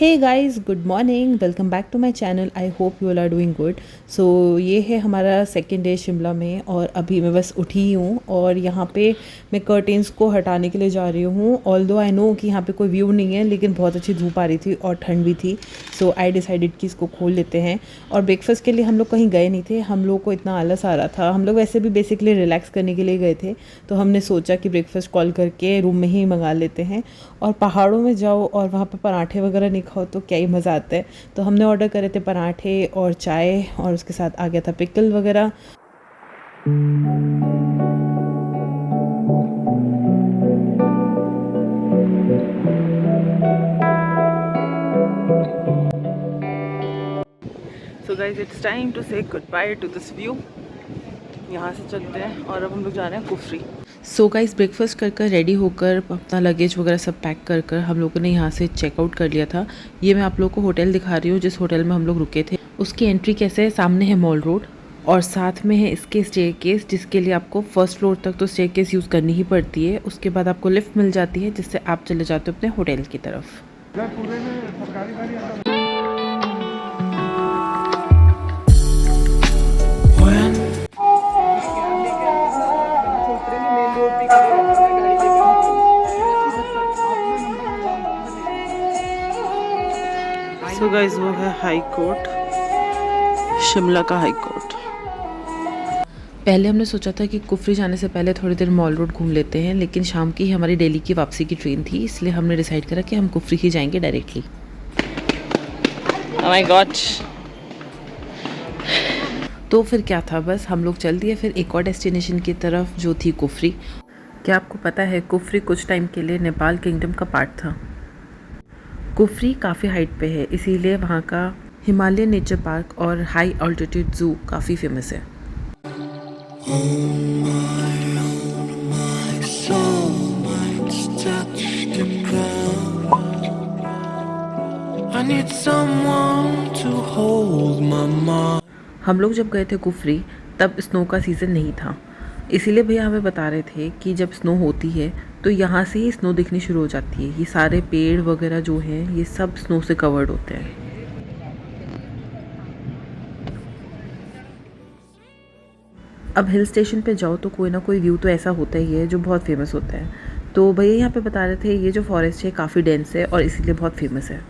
Hey guys, good morning, welcome back to my channel. I hope you all are doing good. So ये है हमारा second day Shimla में और अभी मैं बस उठी ही हूँ और यहाँ पे मैं कर्टेन्स को हटाने के लिए जा रही हूँ। ऑल्दो आई नो कि यहाँ पे कोई व्यू नहीं है, लेकिन बहुत अच्छी धूप आ रही थी और ठंड भी थी। सो आई डिसाइडेड कि इसको खोल लेते हैं। और ब्रेकफास्ट के लिए हम लोग कहीं गए नहीं थे, हम लोग को इतना आलस आ रहा था। हम लोग वैसे भी बेसिकली रिलैक्स करने के लिए गए थे, तो हमने सोचा कि ब्रेकफास्ट कॉल करके रूम में ही मंगा लेते हैं। और पहाड़ों में जाओ और वहाँ पे पराठे वगैरह नहीं खाओ तो क्या ही मज़ा आता है। तो हमने ऑर्डर करे थे पराठे और चाय, और उसके साथ आ गया था पिकल वगैरह। So guys, it's time to say goodbye to this view. यहाँ से चलते हैं और अब हम लोग जा रहे हैं कुफरी। सो गाइस, ब्रेकफास्ट कर कर रेडी होकर अपना लगेज वगैरह सब पैक कर कर हम लोगों ने यहाँ से चेकआउट कर लिया था। ये मैं आप लोगों को होटल दिखा रही हूँ जिस होटल में हम लोग रुके थे। उसकी एंट्री कैसे है, सामने है मॉल रोड और साथ में है इसके स्टेयरकेस, जिसके लिए आपको फर्स्ट फ्लोर तक तो स्टेयरकेस यूज़ करनी ही पड़ती है। उसके बाद आपको लिफ्ट मिल जाती है जिससे आप चले जाते हो अपने होटल की तरफ। सो गाइस, वो है हाई कोर्ट, शिमला का हाई कोर्ट। पहले हमने सोचा था कि कुफरी जाने से पहले थोड़ी देर मॉल रोड घूम लेते हैं, लेकिन शाम की हमारी दिल्ली की वापसी की ट्रेन थी, इसलिए हमने डिसाइड करा कि हम कुफरी ही जाएंगे डायरेक्टली। Oh my God. तो फिर क्या था, बस हम लोग चल दिए फिर एक और डेस्टिनेशन की तरफ जो थी कुफरी। क्या आपको पता है, कुफरी कुछ टाइम के लिए नेपाल किंगडम का पार्ट था। कुफरी काफ़ी हाइट पे है, इसीलिए वहाँ का हिमालयन नेचर पार्क और हाई ऑल्टीट्यूड ज़ू काफ़ी फेमस है। हम लोग जब गए थे कुफरी तब स्नो का सीज़न नहीं था, इसीलिए भैया हमें बता रहे थे कि जब स्नो होती है तो यहाँ से ही स्नो दिखनी शुरू हो जाती है। ये सारे पेड़ वगैरह जो हैं ये सब स्नो से कवर्ड होते हैं। अब हिल स्टेशन पे जाओ तो कोई ना कोई व्यू तो ऐसा होता ही है जो बहुत फेमस होता है। तो भैया यहाँ पे बता रहे थे ये जो फॉरेस्ट है काफ़ी डेंस है और इसीलिए बहुत फेमस है।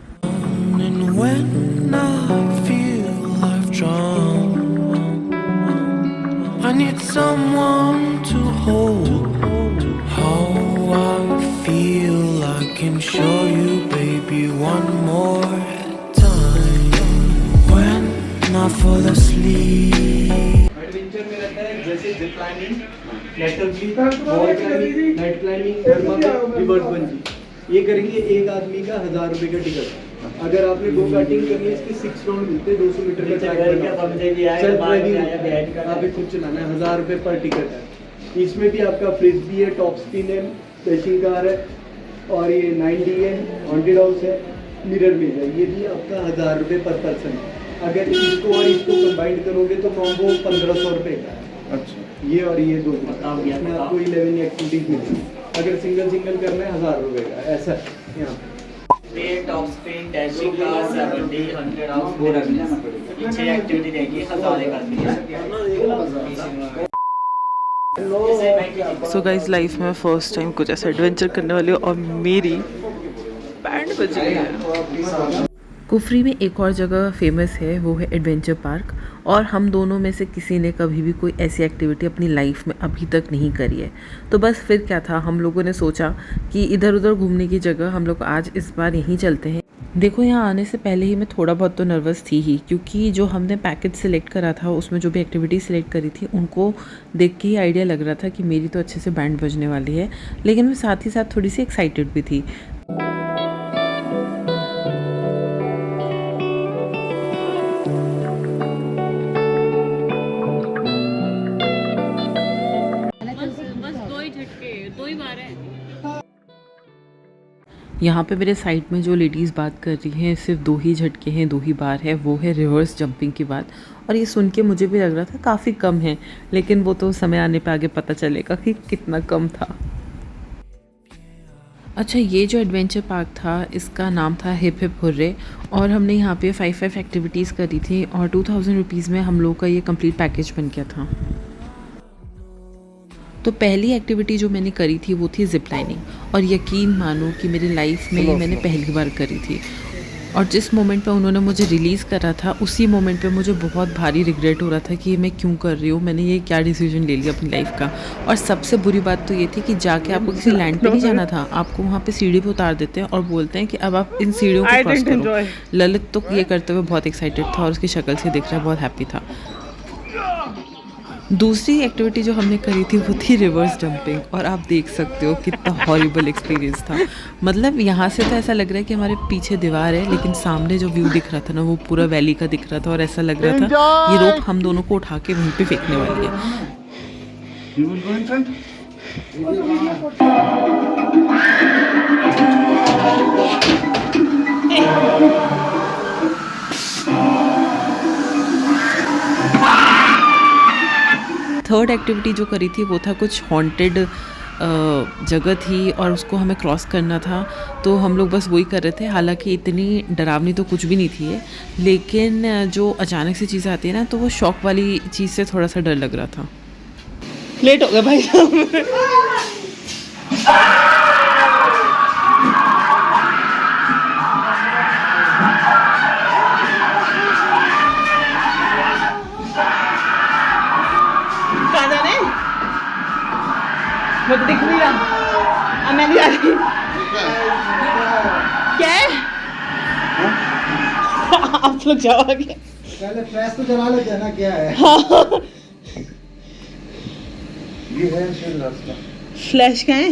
I need someone to hold. How I feel, I can show you, baby, one more time. When I fall asleep. Adventure में रहता है जैसे zip lining, literally, wall climbing, night climbing, thermal, reverse bungee. ये करेंगे एक आदमी का 1000 रुपये का टिकट। अगर आपने गो कार्टिंग करनी है इसके 6 राउंड मिलते हैं, 200 मीटर का ट्रैक। आप खुद चलाना है, 1000 रुपये पर टिकट है। इसमें भी आपका फ्रिज भी है, टॉप स्पिन है, रेसिंग कार है और ये 90 है, हॉन्टेड हाउस है, मिरर भी है। ये भी आपका 1000 रुपये पर पर्सन है। अगर इसको और इसको कंबाइंड करोगे तो कॉम्बो 1500 रुपये का है। अच्छा, ये और ये दो इसमें आपको 11 एक्टिविटीज मिलेगी। अगर सिंगल सिंगल करना है 1000 रुपये का, ऐसा है यहाँ top spin, dashing car, 70, 100 house, ये 6 एक्टिविटी रहेगी, 1000 का। सो गाइस, लाइफ में फर्स्ट टाइम कुछ ऐसा एडवेंचर करने वाली हूँ और मेरी बैंड बज रही है। कुफरी में एक और जगह फेमस है, वो है एडवेंचर पार्क। और हम दोनों में से किसी ने कभी भी कोई ऐसी एक्टिविटी अपनी लाइफ में अभी तक नहीं करी है। तो बस फिर क्या था, हम लोगों ने सोचा कि इधर उधर घूमने की जगह हम लोग आज इस बार यहीं चलते हैं। देखो, यहाँ आने से पहले ही मैं थोड़ा बहुत तो नर्वस थी ही, क्योंकि जो हमने पैकेज सिलेक्ट करा था उसमें जो भी एक्टिविटी सिलेक्ट करी थी उनको देख के ही आइडिया लग रहा था कि मेरी तो अच्छे से बैंड बजने वाली है। लेकिन मैं साथ ही साथ थोड़ी सी एक्साइटेड भी थी। यहाँ पे मेरे साइड में जो लेडीज़ बात कर रही हैं सिर्फ 2 ही झटके हैं, 2 ही बार है, वो है रिवर्स जंपिंग की बात। और ये सुन के मुझे भी लग रहा था काफ़ी कम है, लेकिन वो तो समय आने पे आगे पता चलेगा कि कितना कम था। अच्छा, ये जो एडवेंचर पार्क था इसका नाम था हिप हिप हुर्रे और हमने यहाँ पे 5 एक्टिविटीज़ करी थी और 2000 रुपीज़ में हम लोग का ये कंप्लीट पैकेज बन गया था। तो पहली एक्टिविटी जो मैंने करी थी वो थी ज़िप लाइनिंग और यकीन मानो कि मेरी लाइफ में ये मैंने पहली बार करी थी और जिस मोमेंट पे उन्होंने मुझे रिलीज़ करा था उसी मोमेंट पे मुझे बहुत भारी रिग्रेट हो रहा था कि मैं क्यों कर रही हूँ, मैंने ये क्या डिसीजन ले लिया अपनी लाइफ का। और सबसे बुरी बात तो ये थी कि जाके आपको किसी लैंड पे नहीं जाना था, आपको वहाँ पे सीढ़ी पे उतार देते हैं और बोलते हैं कि अब आप इन सीढ़ियों को क्रॉस करो। ललित तो ये करते हुए बहुत एक्साइटेड था और उसकी शक्ल से दिख रहा बहुत हैप्पी था। दूसरी एक्टिविटी जो हमने करी थी वो थी रिवर्स जंपिंग और आप देख सकते हो कितना हॉरिबल एक्सपीरियंस था। मतलब यहाँ से तो ऐसा लग रहा है कि हमारे पीछे दीवार है लेकिन सामने जो व्यू दिख रहा था ना वो पूरा वैली का दिख रहा था और ऐसा लग रहा था ये रोप हम दोनों को उठा के वहीं पे फेंकने वाली है। थर्ड एक्टिविटी जो करी थी वो था कुछ हॉन्टेड जगह थी और उसको हमें क्रॉस करना था, तो हम लोग बस वही कर रहे थे। हालांकि इतनी डरावनी तो कुछ भी नहीं थी ये, लेकिन जो अचानक से चीज़ें आती है ना तो वो शॉक वाली चीज़ से थोड़ा सा डर लग रहा था। लेट हो गया भाई साहब। मुझे दिख नहीं रहा, मैं नहीं आ रही। क्या है? आप लोग जाओ आगे। पहले फ्लैश तो जला लेते हैं ना, क्या है? हाँ। ये है शिल्लर का। फ्लैश का है?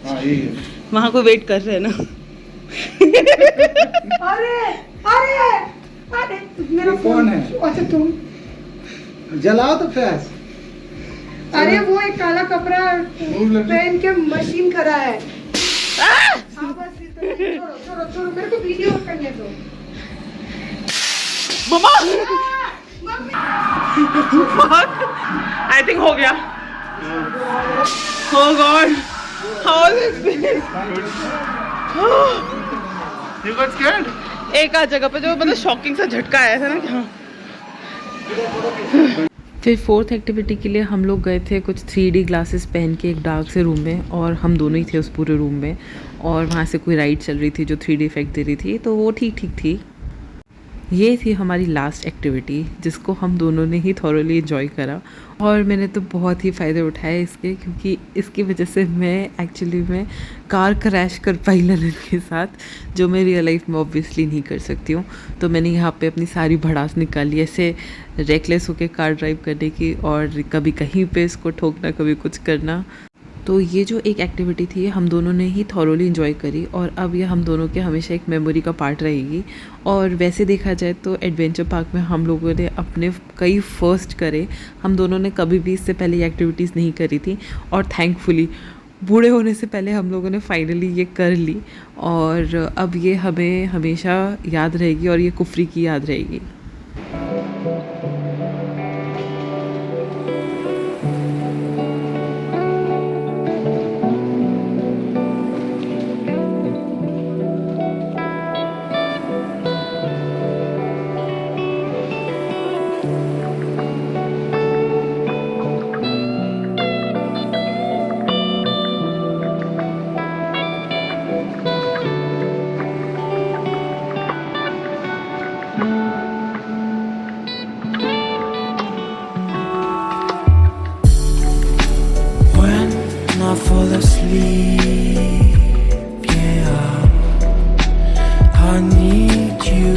हाँ ये है। वहाँ को वेट कर रहे हैं ना। अरे अरे अरे मेरा कौन है? अच्छा तुम जलाओ तो फ्लैश। अरे वो एक काला कपड़ा पहन के मशीन खड़ा है। हाँ बस इतना ही। छोड़ो छोड़ो छोड़ो, मेरे को वीडियो करने दो। मम्मा आई थिंक हो गया। Oh God, how was the experience? You got scared? एक आध जगह पे जो मतलब शॉकिंग सा झटका आया था ना क्या। फिर फोर्थ एक्टिविटी के लिए हम लोग गए थे कुछ 3D ग्लासेस पहन के एक डार्क से रूम में और हम दोनों ही थे उस पूरे रूम में और वहाँ से कोई राइड चल रही थी जो 3D इफेक्ट दे रही थी, तो वो ठीक ठीक थी। ये थी हमारी लास्ट एक्टिविटी जिसको हम दोनों ने ही थॉरोली एंजॉय करा और मैंने तो बहुत ही फ़ायदे उठाए इसके, क्योंकि इसकी वजह से मैं एक्चुअली में कार क्रैश कर पाई ललित के साथ, जो मैं रियल लाइफ में ऑब्वियसली नहीं कर सकती हूँ। तो मैंने यहाँ पे अपनी सारी भड़ास निकाली ऐसे रेकलेस होकर कार ड्राइव करने की और कभी कहीं पे इसको ठोकना कभी कुछ करना। तो ये जो एक एक्टिविटी थी हम दोनों ने ही थॉरोली इन्जॉय करी और अब ये हम दोनों के हमेशा एक मेमोरी का पार्ट रहेगी। और वैसे देखा जाए तो एडवेंचर पार्क में हम लोगों ने अपने कई फर्स्ट करे, हम दोनों ने कभी भी इससे पहले ये एक्टिविटीज़ नहीं करी थी और थैंकफुली बूढ़े होने से पहले हम लोगों ने फाइनली ये कर ली और अब ये हमें हमेशा याद रहेगी और ये कुफरी की याद रहेगी। I fall asleep, yeah, I need you,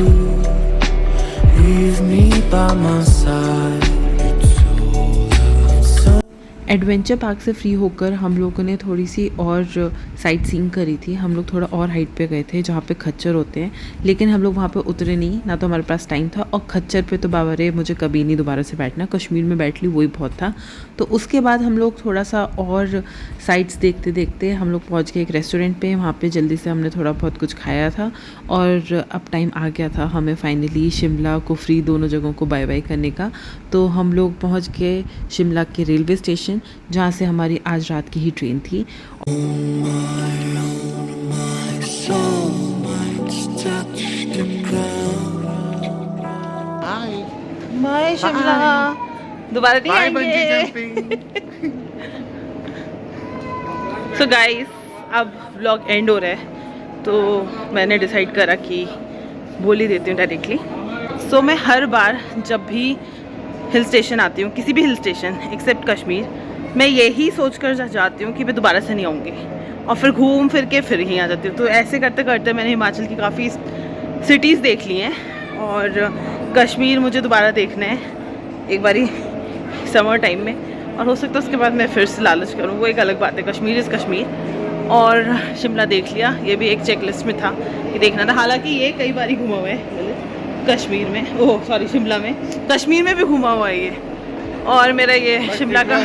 leave me by my side, it's all adventure park से फ्री होकर हम लोगों ने थोड़ी सी और साइट सीइंग करी थी। हम लोग थोड़ा और हाइट पे गए थे जहाँ पे खच्चर होते हैं, लेकिन हम लोग वहाँ पे उतरे नहीं, ना तो हमारे पास टाइम था और खच्चर पे तो बाबा रे मुझे कभी नहीं दोबारा से बैठना, कश्मीर में बैठ ली वही बहुत था। तो उसके बाद हम लोग थोड़ा सा और साइट्स देखते देखते हम लोग पहुँच गए एक रेस्टोरेंट पे। वहाँ पे जल्दी से हमने थोड़ा बहुत कुछ खाया था और अब टाइम आ गया था हमें फाइनली शिमला कुफरी दोनों जगहों को बाय बाय करने का। तो हम लोग पहुँच गए शिमला के रेलवे स्टेशन जहाँ से हमारी आज रात की ही ट्रेन थी। माय शिमला दोबारा नहीं आएंगे। सो गाइस अब व्लॉग एंड हो रहा है तो मैंने डिसाइड करा कि बोल ही देती हूँ डायरेक्टली। सो मैं हर बार जब भी हिल स्टेशन आती हूँ, किसी भी हिल स्टेशन एक्सेप्ट कश्मीर, मैं यही सोच कर जाती हूँ कि मैं दोबारा से नहीं आऊँगी और फिर घूम फिर के फिर यहीं आ जाती हूँ। तो ऐसे करते करते मैंने हिमाचल की काफ़ी सिटीज़ देख ली हैं और कश्मीर मुझे दोबारा देखना है एक बारी समर टाइम में, और हो सकता है उसके बाद मैं फिर से लालच करूँ, वो एक अलग बात है। कश्मीर इज़ कश्मीर। और शिमला देख लिया, ये भी एक चेक लिस्ट में था कि देखना था। हालांकि ये कई बार घूमा हुआ है कश्मीर में, ओह सॉरी शिमला में, कश्मीर में भी घूमा हुआ है ये। और मेरा ये शिमला का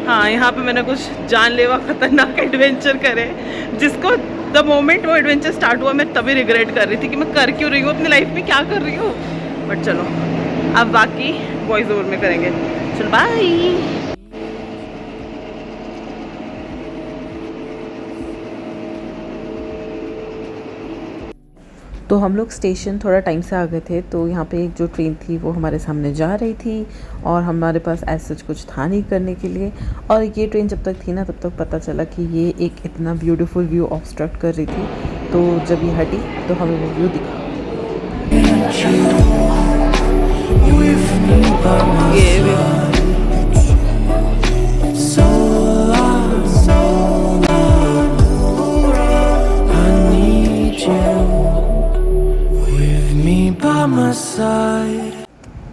हाँ यहाँ पे मैंने कुछ जानलेवा खतरनाक एडवेंचर करे, जिसको द मोमेंट वो एडवेंचर स्टार्ट हुआ मैं तभी रिग्रेट कर रही थी कि मैं कर क्यों रही हूँ अपनी लाइफ में, क्या कर रही हूँ। बट चलो अब बाकी वॉइस ओवर में करेंगे। चलो बाय। तो हम लोग स्टेशन थोड़ा टाइम से आ गए थे, तो यहाँ पे एक जो ट्रेन थी वो हमारे सामने जा रही थी और हमारे पास ऐसा कुछ था नहीं करने के लिए। और ये ट्रेन जब तक थी ना तब तक पता चला कि ये एक इतना ब्यूटीफुल व्यू ऑब्स्ट्रक्ट कर रही थी, तो जब ये हटी तो हमें वो व्यू दिखा।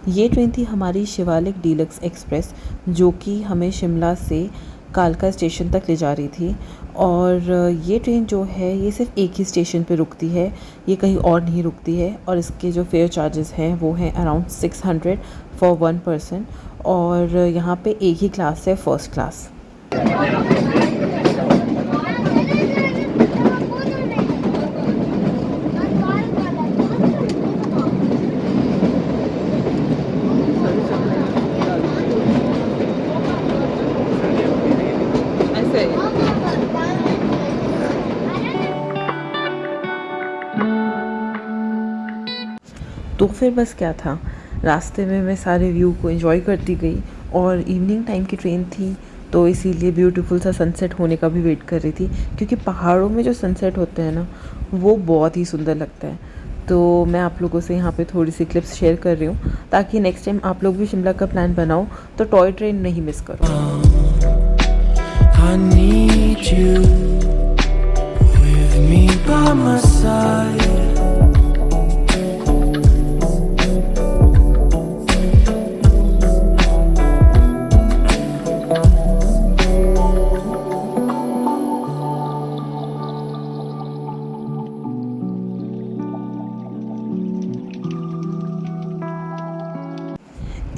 ये ट्रेन थी हमारी शिवालिक डीलक्स एक्सप्रेस, जो कि हमें शिमला से कालका स्टेशन तक ले जा रही थी। और ये ट्रेन जो है ये सिर्फ एक ही स्टेशन पे रुकती है, ये कहीं और नहीं रुकती है। और इसके जो फेयर चार्जेस हैं वो हैं अराउंड 600 फॉर 1 पर्सन। और यहाँ पे एक ही क्लास है, फर्स्ट क्लास। तो फिर बस क्या था, रास्ते में मैं सारे व्यू को एंजॉय करती गई। और इवनिंग टाइम की ट्रेन थी तो इसीलिए ब्यूटीफुल सा सनसेट होने का भी वेट कर रही थी, क्योंकि पहाड़ों में जो सनसेट होते हैं ना वो बहुत ही सुंदर लगता है। तो मैं आप लोगों से यहाँ पे थोड़ी सी क्लिप्स शेयर कर रही हूँ ताकि नेक्स्ट टाइम आप लोग भी शिमला का प्लान बनाओ तो टॉय ट्रेन नहीं मिस करो। I need you with me by my side.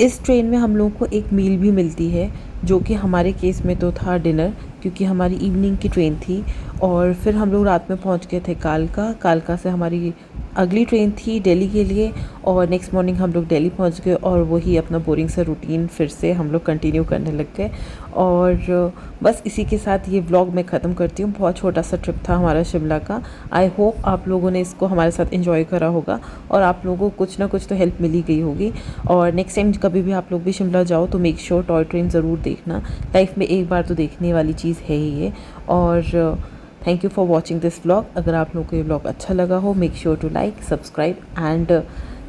इस ट्रेन में हम लोगों को एक मील भी मिलती है, जो कि हमारे केस में तो था डिनर, क्योंकि हमारी इवनिंग की ट्रेन थी। और फिर हम लोग रात में पहुंच गए थे कालका से हमारी अगली ट्रेन थी दिल्ली के लिए। और नेक्स्ट मॉर्निंग हम लोग दिल्ली पहुंच गए और वही अपना बोरिंग सा रूटीन फिर से हम लोग कंटिन्यू करने लग गए। और बस इसी के साथ ये व्लॉग मैं ख़त्म करती हूँ। बहुत छोटा सा ट्रिप था हमारा शिमला का। आई होप आप लोगों ने इसको हमारे साथ एंजॉय करा होगा और आप लोगों को कुछ ना कुछ तो हेल्प मिली गई होगी। और नेक्स्ट टाइम कभी भी आप लोग भी शिमला जाओ तो मेक श्योर टॉय ट्रेन ज़रूर देखना, लाइफ में एक बार तो देखने वाली चीज़ है ही ये। और thank you for watching this vlog. अगर आप लोगों को ये व्लॉग अच्छा लगा हो, make sure to like, subscribe and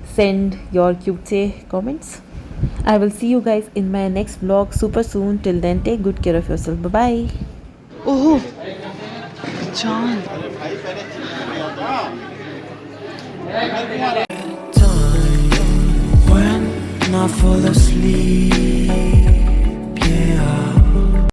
send your cute say comments. I will see you guys in my next vlog super soon. Till then, take good care of yourself. Bye bye. ओह जान When I fall asleep